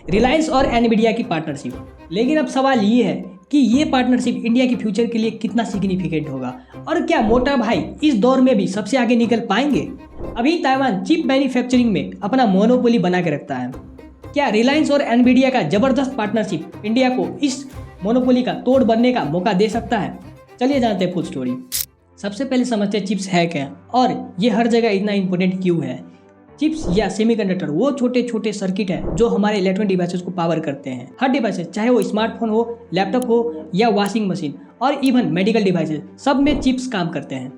रिलायंस और एनवीडिया की पार्टनरशिप। लेकिन अब सवाल ये है कि ये पार्टनरशिप इंडिया की फ्यूचर के लिए कितना सिग्निफिकेंट होगा और क्या मोटा भाई इस दौर में भी सबसे आगे निकल पाएंगे। अभी ताइवान चिप मैन्युफैक्चरिंग में अपना मोनोपोली बना के रखता है। क्या रिलायंस और एनवीडिया का जबरदस्त पार्टनरशिप इंडिया को इस मोनोपोली का तोड़ बनने का मौका दे सकता है? चलिए जानते हैं फुल स्टोरी। सबसे पहले समझते हैं चिप्स है क्या और ये हर जगह इतना इंपॉर्टेंट क्यों है। चिप्स या सेमीकंडक्टर वो छोटे छोटे सर्किट है जो हमारे इलेक्ट्रॉनिक डिवाइसेस को पावर करते हैं। हर डिवाइसेस चाहे वो स्मार्टफोन हो, लैपटॉप हो या वॉशिंग मशीन और इवन मेडिकल डिवाइसेस, सब में चिप्स काम करते हैं।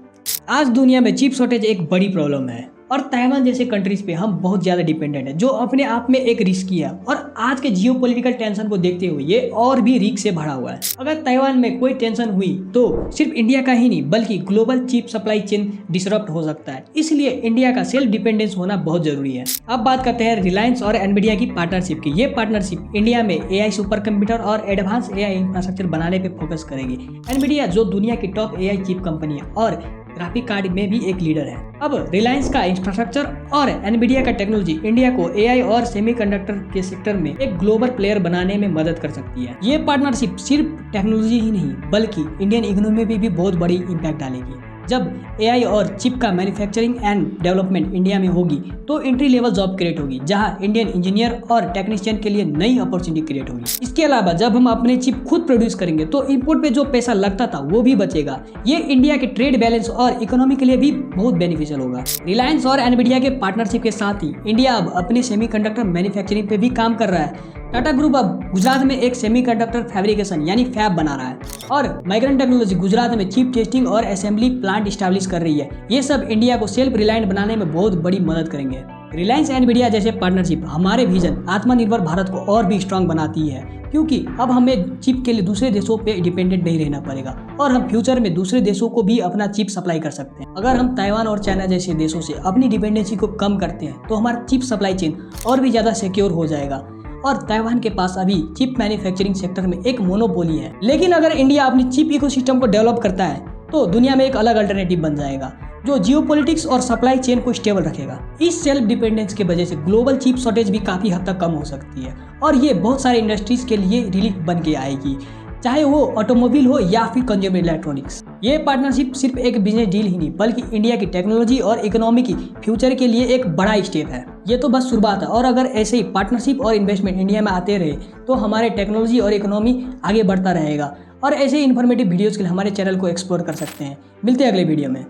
आज दुनिया में चिप शॉर्टेज एक बड़ी प्रॉब्लम है और ताइवान जैसे कंट्रीज पे हम बहुत ज़्यादा डिपेंडेंट है, जो अपने आप में एक रिस्क है और आज के जियोपॉलिटिकल टेंशन को देखते हुए ये और भी रिस्क से भरा हुआ है। अगर ताइवान में कोई टेंशन हुई तो सिर्फ इंडिया का ही नहीं बल्कि global chip supply chain disrupt हो सकता है। इसलिए इंडिया का सेल्फ डिपेंडेंस होना बहुत जरूरी है। अब बात करते हैं रिलायंस और एनवीडिया की पार्टनरशिप की। ये पार्टनरशिप इंडिया में एआई सुपर कंप्यूटर और एडवांस एआई इंफ्रास्ट्रक्चर बनाने पे फोकस करेगी। एनवीडिया जो दुनिया की टॉप एआई चिप कंपनी है और ग्राफिक कार्ड में भी एक लीडर है। अब रिलायंस का इंफ्रास्ट्रक्चर और एनवीडिया का टेक्नोलॉजी इंडिया को एआई और सेमीकंडक्टर के सेक्टर में एक ग्लोबल प्लेयर बनाने में मदद कर सकती है। ये पार्टनरशिप सिर्फ टेक्नोलॉजी ही नहीं बल्कि इंडियन इकोनॉमी में भी बहुत बड़ी इम्पैक्ट डालेगी। जब एआई और चिप का मैन्युफैक्चरिंग एंड डेवलपमेंट इंडिया में होगी तो एंट्री लेवल जॉब क्रिएट होगी, जहां इंडियन इंजीनियर और टेक्नीशियन के लिए नई अपॉर्चुनिटी क्रिएट होगी। इसके अलावा जब हम अपने चिप खुद प्रोड्यूस करेंगे तो इंपोर्ट पे जो पैसा लगता था वो भी बचेगा। ये इंडिया के ट्रेड बैलेंस और इकोनॉमी के लिए भी बहुत बेनिफिशियल होगा। रिलायंस और एनवीडिया के पार्टनरशिप के साथ ही इंडिया अब अपने सेमीकंडक्टर मैन्युफैक्चरिंग पे भी काम कर रहा है। टाटा ग्रुप अब गुजरात में एक सेमीकंडक्टर फैब्रिकेशन यानी फैब बना रहा है और माइग्रेंट टेक्नोलॉजी गुजरात में चिप टेस्टिंग और असेंबली प्लांट स्टैब्लिश कर रही है। ये सब इंडिया को सेल्फ रिलायंट बनाने में बहुत बड़ी मदद करेंगे। रिलायंस एनवीडिया जैसे पार्टनरशिप हमारे विजन आत्मनिर्भर भारत को और भी स्ट्रांग बनाती है, क्योंकि अब हमें चिप के लिए दूसरे देशों पे डिपेंडेंट नहीं रहना पड़ेगा और हम फ्यूचर में दूसरे देशों को भी अपना चिप सप्लाई कर सकते हैं। अगर हम ताइवान और चाइना जैसे देशों से अपनी डिपेंडेंसी को कम करते हैं तो हमारा चिप सप्लाई चेन और भी ज़्यादा सिक्योर हो जाएगा और ताइवान के पास अभी चिप मैन्युफैक्चरिंग सेक्टर में एक मोनोपोली है। लेकिन अगर इंडिया अपनी चिप इकोसिस्टम को डेवलप करता है तो दुनिया में एक अलग अल्टरनेटिव बन जाएगा जो जियोपॉलिटिक्स और सप्लाई चेन को स्टेबल रखेगा। इस सेल्फ डिपेंडेंस की वजह से ग्लोबल चिप शॉर्टेज भी काफ़ी हद तक कम हो सकती है और ये बहुत सारे इंडस्ट्रीज के लिए रिलीफ बन के आएगी, चाहे वो ऑटोमोबाइल हो या फिर कंज्यूमर इलेक्ट्रॉनिक्स। ये पार्टनरशिप सिर्फ एक बिजनेस डील ही नहीं बल्कि इंडिया की टेक्नोलॉजी और इकोनॉमी की फ्यूचर के लिए एक बड़ा स्टेप है। ये तो बस शुरुआत है और अगर ऐसे ही पार्टनरशिप और इन्वेस्टमेंट इंडिया में आते रहे तो हमारे टेक्नोलॉजी और इकोनॉमी आगे बढ़ता रहेगा। और ऐसे ही इन्फॉर्मेटिव वीडियोज़ के लिए हमारे चैनल को एक्सप्लोर कर सकते हैं। मिलते हैं अगले वीडियो में।